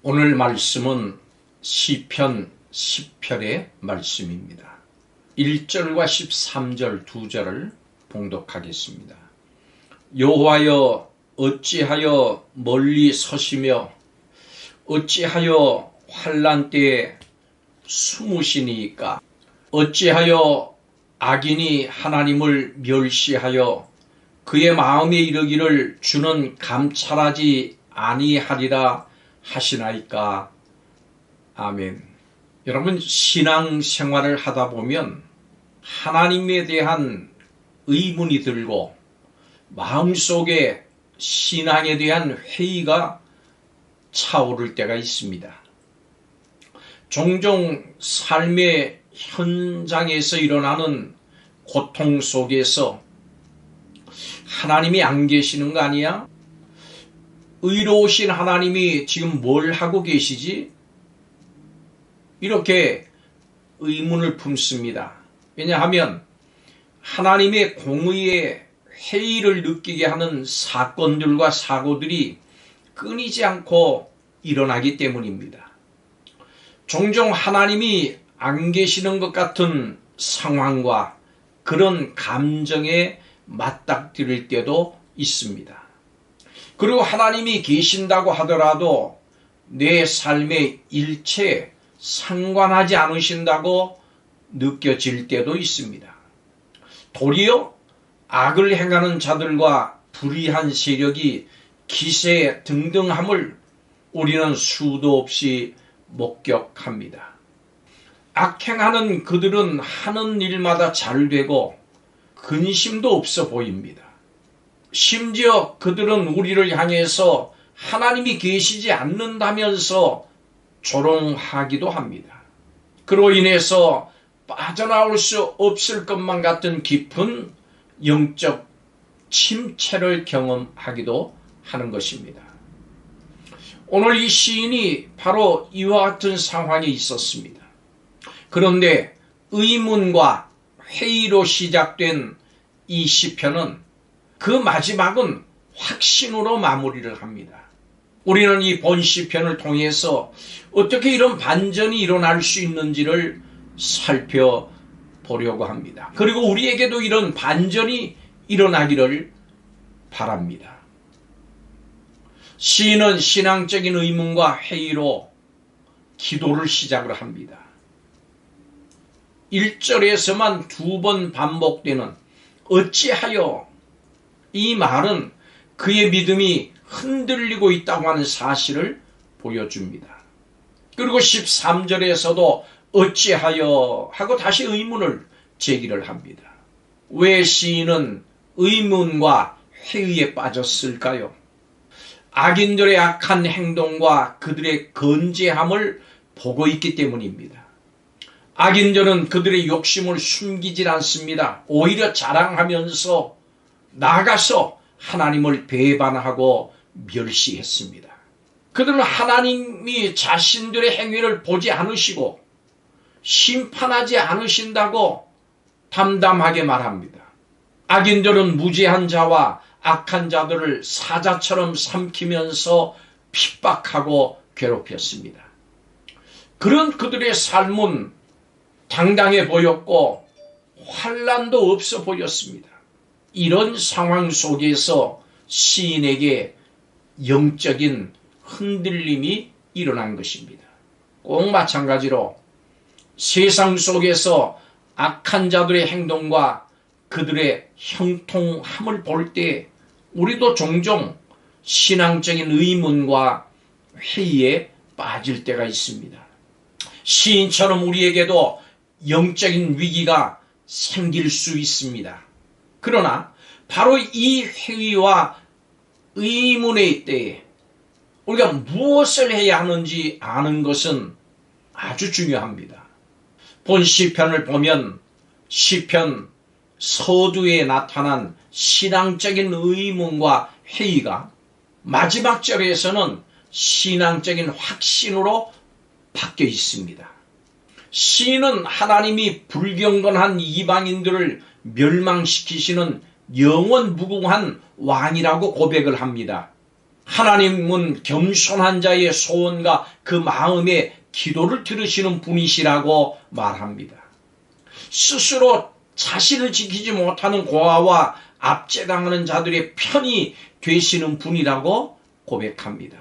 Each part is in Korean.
오늘 말씀은 시편 10편의 말씀입니다. 1절과 13절 두 절을 봉독하겠습니다. 여호와여, 어찌하여 멀리 서시며 어찌하여 환난 때에 숨으시니까? 어찌하여 악인이 하나님을 멸시하여 그의 마음에 이르기를 주는 감찰하지 아니하리라 하시나이까? 아멘. 여러분, 신앙생활을 하다 보면 하나님에 대한 의문이 들고 마음속에 신앙에 대한 회의가 차오를 때가 있습니다. 종종 삶의 현장에서 일어나는 고통 속에서 하나님이 안 계시는 거 아니야? 의로우신 하나님이 지금 뭘 하고 계시지? 이렇게 의문을 품습니다. 왜냐하면 하나님의 공의의 회의를 느끼게 하는 사건들과 사고들이 끊이지 않고 일어나기 때문입니다. 종종 하나님이 안 계시는 것 같은 상황과 그런 감정에 맞닥뜨릴 때도 있습니다. 그리고 하나님이 계신다고 하더라도 내 삶의 일체에 상관하지 않으신다고 느껴질 때도 있습니다. 도리어 악을 행하는 자들과 불의한 세력이 기세 등등함을 우리는 수도 없이 목격합니다. 악행하는 그들은 하는 일마다 잘 되고 근심도 없어 보입니다. 심지어 그들은 우리를 향해서 하나님이 계시지 않는다면서 조롱하기도 합니다. 그로 인해서 빠져나올 수 없을 것만 같은 깊은 영적 침체를 경험하기도 하는 것입니다. 오늘 이 시인이 바로 이와 같은 상황에 있었습니다. 그런데 의문과 회의로 시작된 이 시편은 그 마지막은 확신으로 마무리를 합니다. 우리는 이 본 시편을 통해서 어떻게 이런 반전이 일어날 수 있는지를 살펴보려고 합니다. 그리고 우리에게도 이런 반전이 일어나기를 바랍니다. 시인은 신앙적인 의문과 회의로 기도를 시작을 합니다. 1절에서만 2번 반복되는 어찌하여, 이 말은 그의 믿음이 흔들리고 있다고 하는 사실을 보여줍니다. 그리고 13절에서도 어찌하여 하고 다시 의문을 제기를 합니다. 왜 시인은 의문과 회의에 빠졌을까요? 악인들의 악한 행동과 그들의 건재함을 보고 있기 때문입니다. 악인들은 그들의 욕심을 숨기질 않습니다. 오히려 자랑하면서 나아가서 하나님을 배반하고 멸시했습니다. 그들은 하나님이 자신들의 행위를 보지 않으시고 심판하지 않으신다고 담담하게 말합니다. 악인들은 무죄한 자와 악한 자들을 사자처럼 삼키면서 핍박하고 괴롭혔습니다. 그런 그들의 삶은 당당해 보였고 환난도 없어 보였습니다. 이런 상황 속에서 시인에게 영적인 흔들림이 일어난 것입니다. 꼭 마찬가지로 세상 속에서 악한 자들의 행동과 그들의 형통함을 볼 때 우리도 종종 신앙적인 의문과 회의에 빠질 때가 있습니다. 시인처럼 우리에게도 영적인 위기가 생길 수 있습니다. 그러나 바로 이 회의와 의문의 때에 우리가 무엇을 해야 하는지 아는 것은 아주 중요합니다. 본 시편을 보면 시편 서두에 나타난 신앙적인 의문과 회의가 마지막 절에서는 신앙적인 확신으로 바뀌어 있습니다. 시인은 하나님이 불경건한 이방인들을 멸망시키시는 영원 무궁한 왕이라고 고백을 합니다. 하나님은 겸손한 자의 소원과 그 마음의 기도를 들으시는 분이시라고 말합니다. 스스로 자신을 지키지 못하는 고아와 압제당하는 자들의 편이 되시는 분이라고 고백합니다.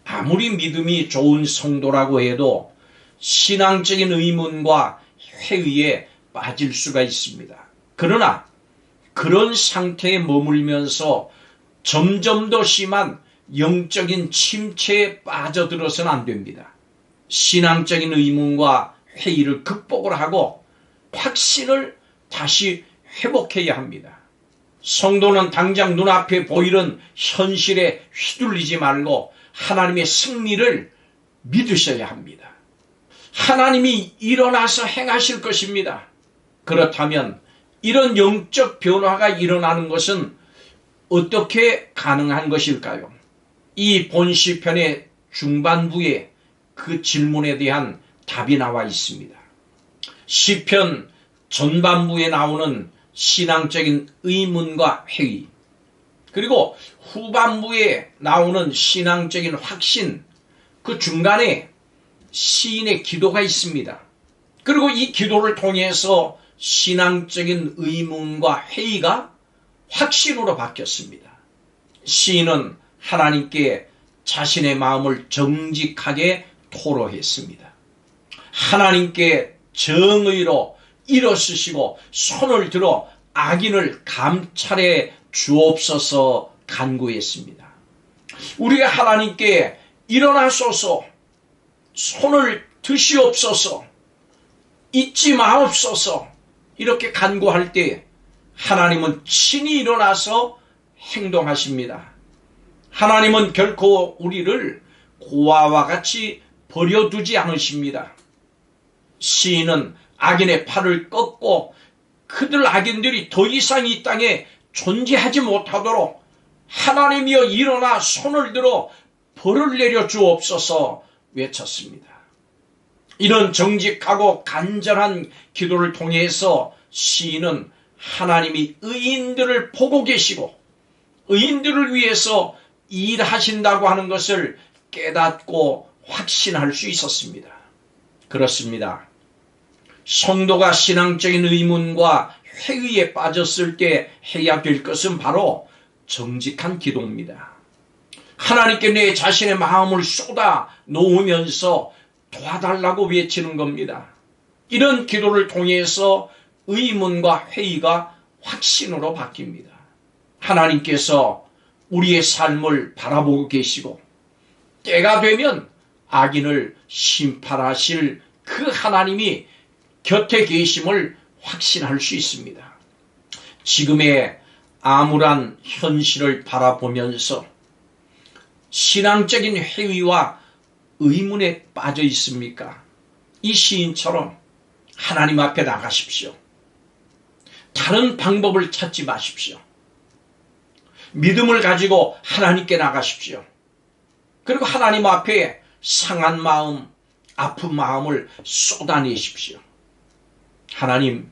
아무리 믿음이 좋은 성도라고 해도 신앙적인 의문과 회의에 빠질 수가 있습니다. 그러나 그런 상태에 머물면서 점점 더 심한 영적인 침체에 빠져들어서는 안 됩니다. 신앙적인 의문과 회의를 극복을 하고 확신을 다시 회복해야 합니다. 성도는 당장 눈앞에 보이는 현실에 휘둘리지 말고 하나님의 승리를 믿으셔야 합니다. 하나님이 일어나서 행하실 것입니다. 그렇다면 이런 영적 변화가 일어나는 것은 어떻게 가능한 것일까요? 이 본시편의 중반부에 그 질문에 대한 답이 나와 있습니다. 시편 전반부에 나오는 신앙적인 의문과 회의, 그리고 후반부에 나오는 신앙적인 확신, 그 중간에 시인의 기도가 있습니다. 그리고 이 기도를 통해서 신앙적인 의문과 회의가 확신으로 바뀌었습니다. 시인은 하나님께 자신의 마음을 정직하게 토로했습니다. 하나님께 정의로 일어서시고 손을 들어 악인을 감찰해 주옵소서 간구했습니다. 우리가 하나님께 일어나소서, 손을 드시옵소서, 잊지 마옵소서 이렇게 간구할 때 하나님은 친히 일어나서 행동하십니다. 하나님은 결코 우리를 고아와 같이 버려두지 않으십니다. 시인은 악인의 팔을 꺾고 그들 악인들이 더 이상 이 땅에 존재하지 못하도록 하나님이여 일어나 손을 들어 벌을 내려 주옵소서 외쳤습니다. 이런 정직하고 간절한 기도를 통해서 시인은 하나님이 의인들을 보고 계시고 의인들을 위해서 일하신다고 하는 것을 깨닫고 확신할 수 있었습니다. 그렇습니다. 성도가 신앙적인 의문과 회의에 빠졌을 때 해야 될 것은 바로 정직한 기도입니다. 하나님께 내 자신의 마음을 쏟아 놓으면서 도와달라고 외치는 겁니다. 이런 기도를 통해서 의문과 회의가 확신으로 바뀝니다. 하나님께서 우리의 삶을 바라보고 계시고 때가 되면 악인을 심판하실 그 하나님이 곁에 계심을 확신할 수 있습니다. 지금의 암울한 현실을 바라보면서 신앙적인 회의와 의문에 빠져 있습니까? 이 시인처럼 하나님 앞에 나가십시오. 다른 방법을 찾지 마십시오. 믿음을 가지고 하나님께 나가십시오. 그리고 하나님 앞에 상한 마음, 아픈 마음을 쏟아내십시오. 하나님,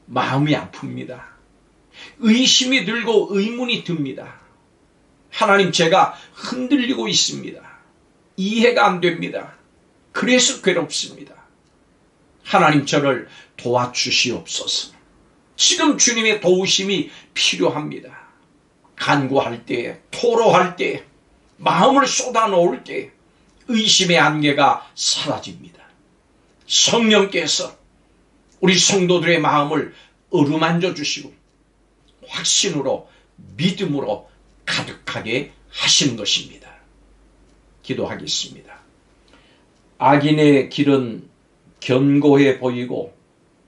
마음이 아픕니다. 의심이 들고 의문이 듭니다. 하나님, 제가 흔들리고 있습니다. 이해가 안 됩니다. 그래서 괴롭습니다. 하나님, 저를 도와주시옵소서. 지금 주님의 도우심이 필요합니다. 간구할 때, 토로할 때, 마음을 쏟아놓을 때 의심의 안개가 사라집니다. 성령께서 우리 성도들의 마음을 어루만져 주시고 확신으로 믿음으로 가득하게 하시는 것입니다. 기도하겠습니다. 악인의 길은 견고해 보이고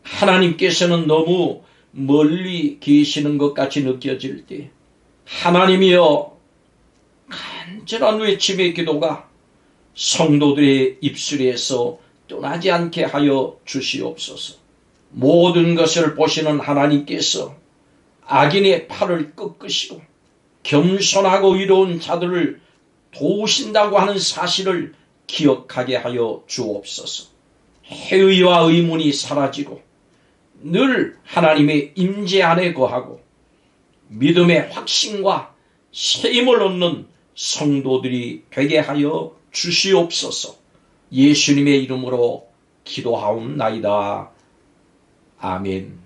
하나님께서는 너무 멀리 계시는 것 같이 느껴질 때 하나님이여 간절한 외침의 기도가 성도들의 입술에서 떠나지 않게 하여 주시옵소서. 모든 것을 보시는 하나님께서 악인의 팔을 꺾으시고 겸손하고 의로운 자들을 도우신다고 하는 사실을 기억하게 하여 주옵소서. 회의와 의문이 사라지고 늘 하나님의 임재 안에 거하고 믿음의 확신과 새 힘을 얻는 성도들이 되게 하여 주시옵소서. 예수님의 이름으로 기도하옵나이다. 아멘.